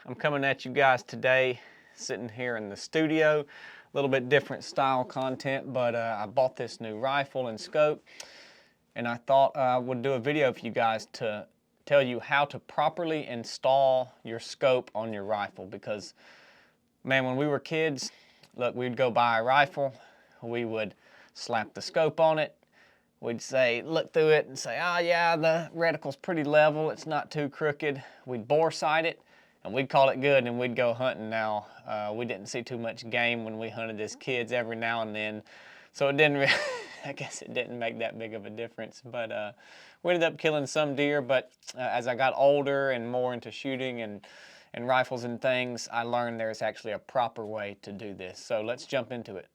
I'm coming at you guys today, sitting here in the studio. A little bit different style content, but I bought this new rifle and scope, and I thought I would do a video for you guys to tell you how to properly install your scope on your rifle. Because, man, when we were kids, look, we'd go buy a rifle, we would slap the scope on it, we'd say, look through it and say, oh yeah, the reticle's pretty level, it's not too crooked. We'd bore sight it, and we'd call it good, and we'd go hunting. Now, we didn't see too much game when we hunted as kids, every now and then, so it didn't really, I guess it didn't make that big of a difference. But we ended up killing some deer, but as I got older and more into shooting and rifles and things, I learned there's actually a proper way to do this. So let's jump into it.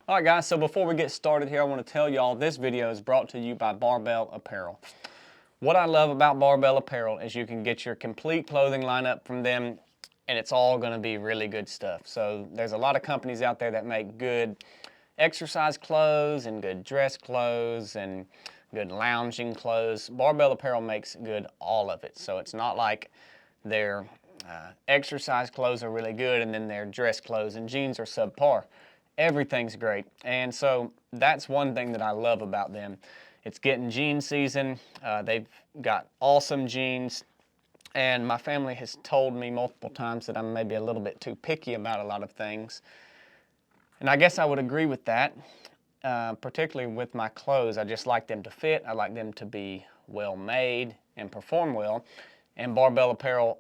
Alright guys, so before we get started here, I want to tell y'all this video is brought to you by Barbell Apparel. What I love about Barbell Apparel is you can get your complete clothing lineup from them, and it's all going to be really good stuff. So there's a lot of companies out there that make good exercise clothes and good dress clothes and good lounging clothes. Barbell Apparel makes good all of it. So it's not like their exercise clothes are really good and then their dress clothes and jeans are subpar. Everything's great, and so that's one thing that I love about them. It's getting jean season. They've got awesome jeans, and my family has told me multiple times that I'm maybe a little bit too picky about a lot of things, and I guess I would agree with that, particularly with my clothes. I just like them to fit. I like them to be well made and perform well, and Barbell Apparel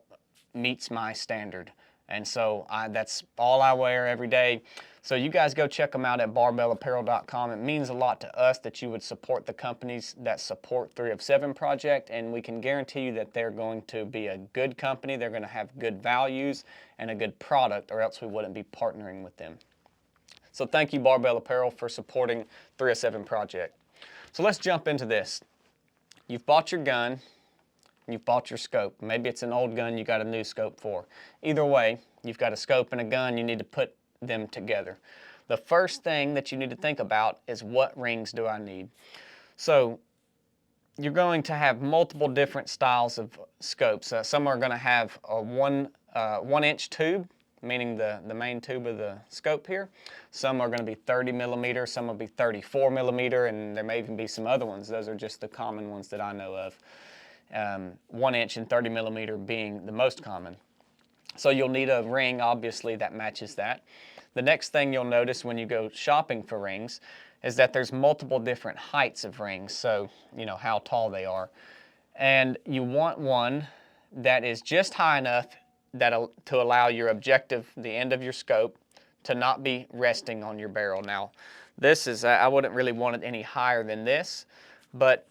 meets my standard. And so that's all I wear every day. So you guys go check them out at barbellapparel.com. It means a lot to us that you would support the companies that support 3 of 7 Project, and we can guarantee you that they're going to be a good company, they're going to have good values and a good product, or else we wouldn't be partnering with them. So thank you, Barbell Apparel, for supporting 3 of 7 Project. So let's jump into this. You've bought your gun. You've bought your scope. Maybe it's an old gun you got a new scope for. Either way, you've got a scope and a gun, you need to put them together. The first thing that you need to think about is, what rings do I need? So you're going to have multiple different styles of scopes. Some are going to have a 1-inch tube, meaning the main tube of the scope here. Some are going to be 30 millimeter, some will be 34 millimeter, and there may even be some other ones. Those are just the common ones that I know of. 1-inch and 30 millimeter being the most common. So you'll need a ring, obviously, that matches that. The next thing you'll notice when you go shopping for rings is that there's multiple different heights of rings, so you know how tall they are. And you want one that is just high enough to allow your objective, the end of your scope, to not be resting on your barrel. Now, this is, I wouldn't really want it any higher than this, but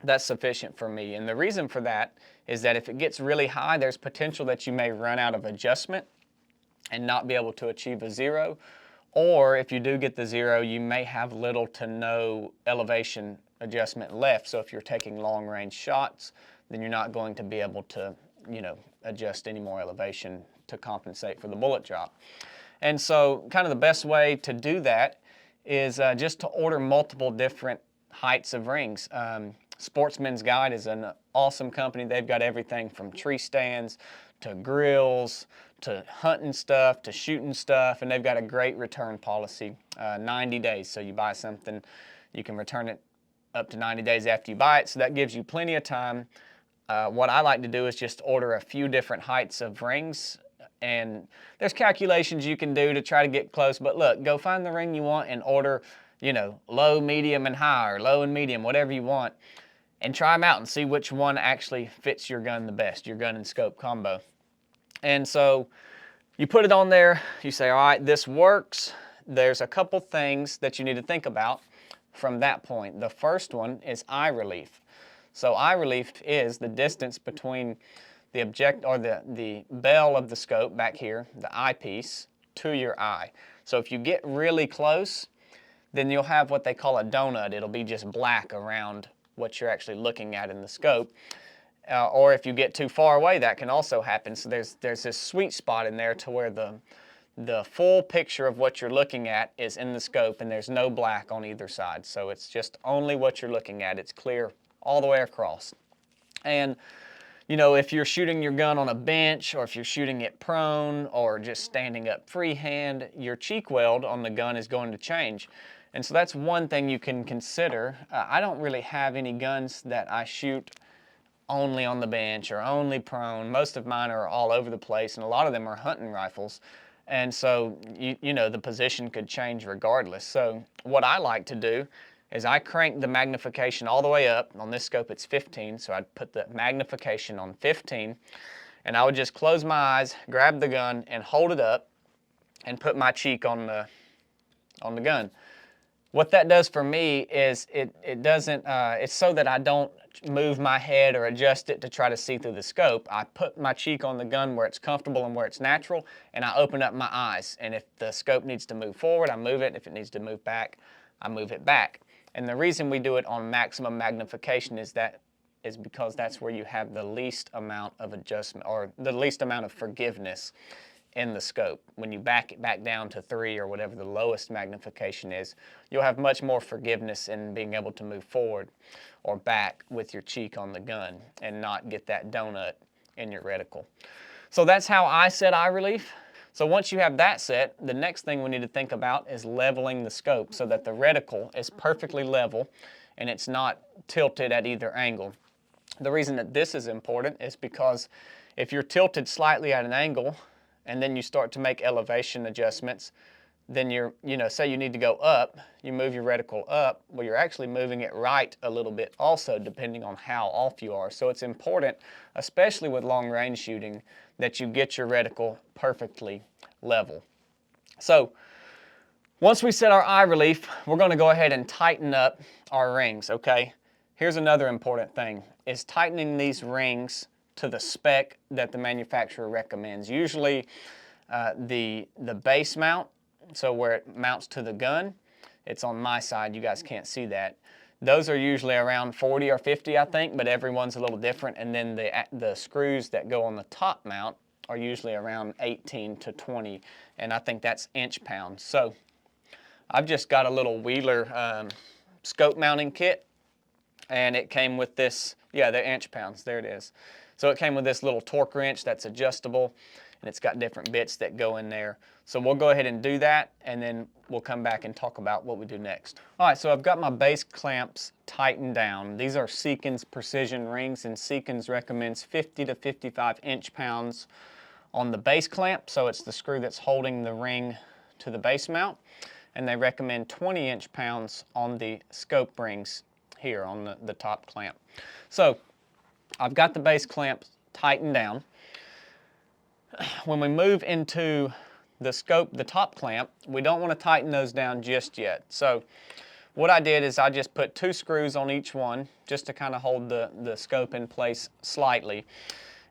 that's sufficient for me. And the reason for that is that if it gets really high, there's potential that you may run out of adjustment and not be able to achieve a 0. Or if you do get the 0, you may have little to no elevation adjustment left. So if you're taking long range shots, then you're not going to be able to, adjust any more elevation to compensate for the bullet drop. And so kind of the best way to do that is just to order multiple different heights of rings. Sportsman's Guide is an awesome company. They've got everything from tree stands to grills to hunting stuff to shooting stuff, and they've got a great return policy, 90 days. So you buy something, you can return it up to 90 days after you buy it, so that gives you plenty of time. What I like to do is just order a few different heights of rings, and there's calculations you can do to try to get close, but look, go find the ring you want and order, low, medium, and high, or low and medium, whatever you want, and try them out and see which one actually fits your gun the best, your gun and scope combo. And so you put it on there, you say, all right, this works. There's a couple things that you need to think about from that point. The first one is eye relief. So eye relief is the distance between the the bell of the scope back here, the eyepiece, to your eye. So if you get really close, then you'll have what they call a donut. It'll be just black around what you're actually looking at in the scope. Or if you get too far away, that can also happen. So there's this sweet spot in there to where the full picture of what you're looking at is in the scope, and there's no black on either side. So it's just only what you're looking at. It's clear all the way across. And You know, if you're shooting your gun on a bench, or if you're shooting it prone, or just standing up freehand, your cheek weld on the gun is going to change. And so that's one thing you can consider. I don't really have any guns that I shoot only on the bench or only prone. Most of mine are all over the place, and a lot of them are hunting rifles. And so, you know, the position could change regardless. So what I like to do is I crank the magnification all the way up. On this scope it's 15, so I'd put the magnification on 15, and I would just close my eyes, grab the gun, and hold it up, and put my cheek on the gun. What that does for me is it's so that I don't move my head or adjust it to try to see through the scope. I put my cheek on the gun where it's comfortable and where it's natural, and I open up my eyes. And if the scope needs to move forward, I move it. If it needs to move back, I move it back. And the reason we do it on maximum magnification is because that's where you have the least amount of adjustment, or the least amount of forgiveness in the scope. When you back it back down to 3 or whatever the lowest magnification is, you'll have much more forgiveness in being able to move forward or back with your cheek on the gun and not get that donut in your reticle. So that's how I set eye relief. So once you have that set, the next thing we need to think about is leveling the scope so that the reticle is perfectly level and it's not tilted at either angle. The reason that this is important is because if you're tilted slightly at an angle, and then you start to make elevation adjustments, then say you need to go up, you move your reticle up, well, you're actually moving it right a little bit also, depending on how off you are. So it's important, especially with long range shooting, that you get your reticle perfectly level. So once we set our eye relief, we're going to go ahead and tighten up our rings, okay? Here's another important thing, is tightening these rings to the spec that the manufacturer recommends. Usually the base mount, so where it mounts to the gun, it's on my side, you guys can't see that. Those are usually around 40 or 50, I think, but everyone's a little different. And then the screws that go on the top mount are usually around 18 to 20, and I think that's inch-pounds. So I've just got a little Wheeler scope mounting kit, and it came with this, yeah, they're inch-pounds, there it is. So it came with this little torque wrench that's adjustable, and it's got different bits that go in there. So we'll go ahead and do that, and then we'll come back and talk about what we do next. All right, so I've got my base clamps tightened down. These are Seekins precision rings, and Seekins recommends 50 to 55 inch-pounds on the base clamp, so it's the screw that's holding the ring to the base mount, and they recommend 20 inch-pounds on the scope rings here on the top clamp. So I've got the base clamp tightened down. When we move into the scope, the top clamp, we don't want to tighten those down just yet. So what I did is I just put 2 screws on each one just to kind of hold the scope in place slightly.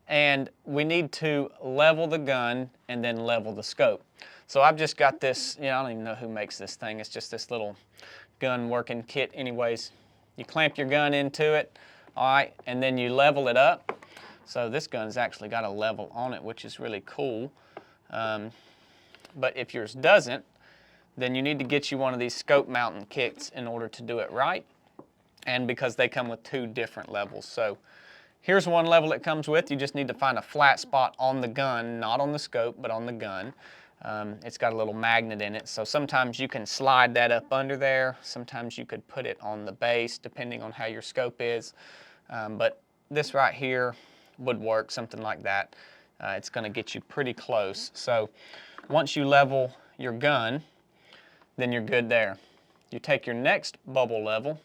And we need to level the gun and then level the scope. So I've just got this, I don't even know who makes this thing. It's just this little gun working kit anyways. You clamp your gun into it, all right, and then you level it up. So this gun's actually got a level on it, which is really cool. But if yours doesn't, then you need to get you one of these scope mounting kits in order to do it right, and because they come with 2 different levels. So here's one level it comes with. You just need to find a flat spot on the gun, not on the scope, but on the gun. It's got a little magnet in it, so sometimes you can slide that up under there. Sometimes you could put it on the base, depending on how your scope is. But this right here would work, something like that. It's going to get you pretty close. So once you level your gun, then you're good there. You take your next bubble level,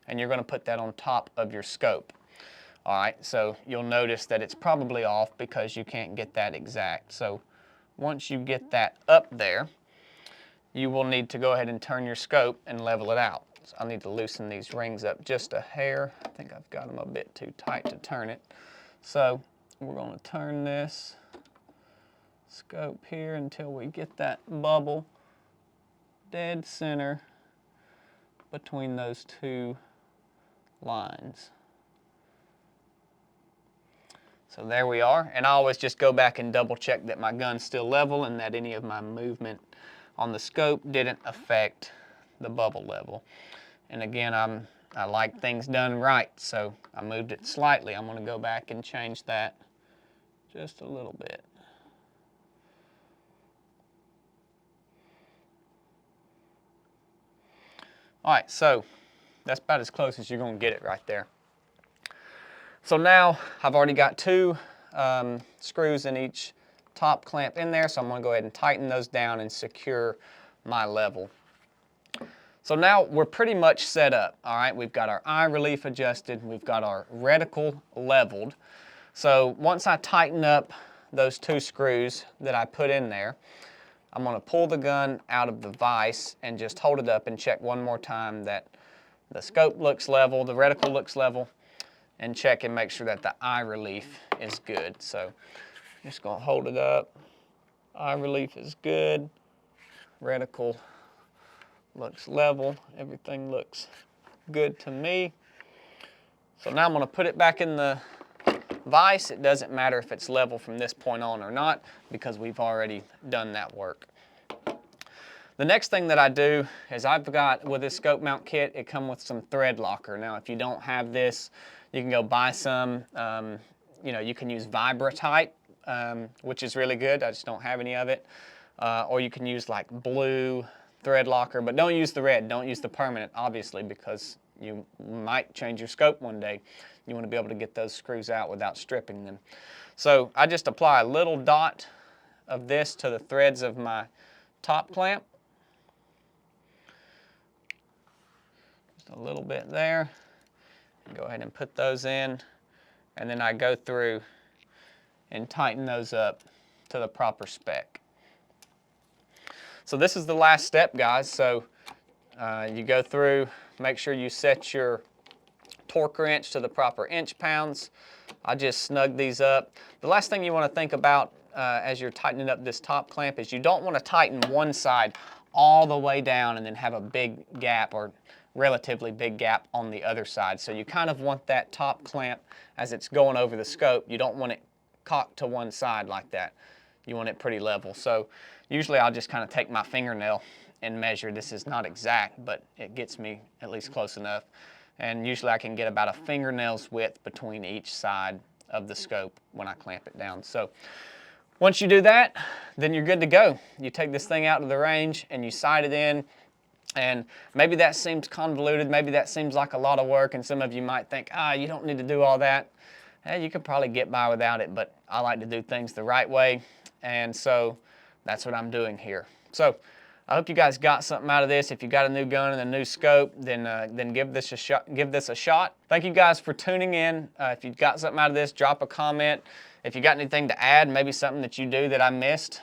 and you're going to put that on top of your scope. All right, so you'll notice that it's probably off because you can't get that exact. So once you get that up there, you will need to go ahead and turn your scope and level it out. So I need to loosen these rings up just a hair. I think I've got them a bit too tight to turn it. So we're going to turn this scope here until we get that bubble dead center between those 2 lines. So there we are, and I always just go back and double check that my gun's still level and that any of my movement on the scope didn't affect the bubble level. And again, I'm I like things done right, so I moved it slightly. I'm going to go back and change that just a little bit. All right, so that's about as close as you're going to get it right there. So now I've already got two screws in each top clamp in there, so I'm going to go ahead and tighten those down and secure my level. So now we're pretty much set up, all right? We've got our eye relief adjusted, we've got our reticle leveled. So once I tighten up those two screws that I put in there, I'm going to pull the gun out of the vise and just hold it up and check one more time that the scope looks level, the reticle looks level, and check and make sure that the eye relief is good. So just going to hold it up. Eye relief is good. Reticle looks level. Everything looks good to me. So now I'm going to put it back in the vise. It doesn't matter if it's level from this point on or not because we've already done that work. The next thing that I do is I've got, with this scope mount kit, it comes with some thread locker. Now if you don't have this, you can go buy some. You can use Vibra-Type, which is really good. I just don't have any of it. Or you can use like blue thread locker, but don't use the red. Don't use the permanent, obviously, because you might change your scope one day. You want to be able to get those screws out without stripping them. So I just apply a little dot of this to the threads of my top clamp. Just a little bit there. Go ahead and put those in, and then I go through and tighten those up to the proper spec. So this is the last step, guys. So you go through, make sure you set your torque wrench to the proper inch pounds. I just snug these up. The last thing you want to think about as you're tightening up this top clamp is you don't want to tighten one side all the way down and then have a big gap or relatively big gap on the other side. So you kind of want that top clamp as it's going over the scope. You don't want it cocked to one side like that. You want it pretty level. So usually I'll just kind of take my fingernail and measure. This is not exact, but it gets me at least close enough. And usually I can get about a fingernail's width between each side of the scope when I clamp it down. So once you do that, then you're good to go. You take this thing out to the range and you sight it in. And maybe that seems convoluted, maybe that seems like a lot of work, and some of you might think, you don't need to do all that. You could probably get by without it, but I like to do things the right way, and so that's what I'm doing here. So I hope you guys got something out of this. If you got a new gun and a new scope, then give this a shot. Thank you guys for tuning in. If you got something out of this, drop a comment. If you got anything to add, maybe something that you do that I missed,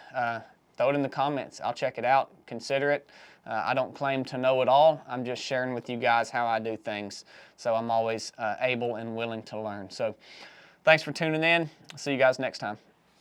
throw it in the comments. I'll check it out, consider it. I don't claim to know it all. I'm just sharing with you guys how I do things. So I'm always able and willing to learn. So thanks for tuning in. See you guys next time.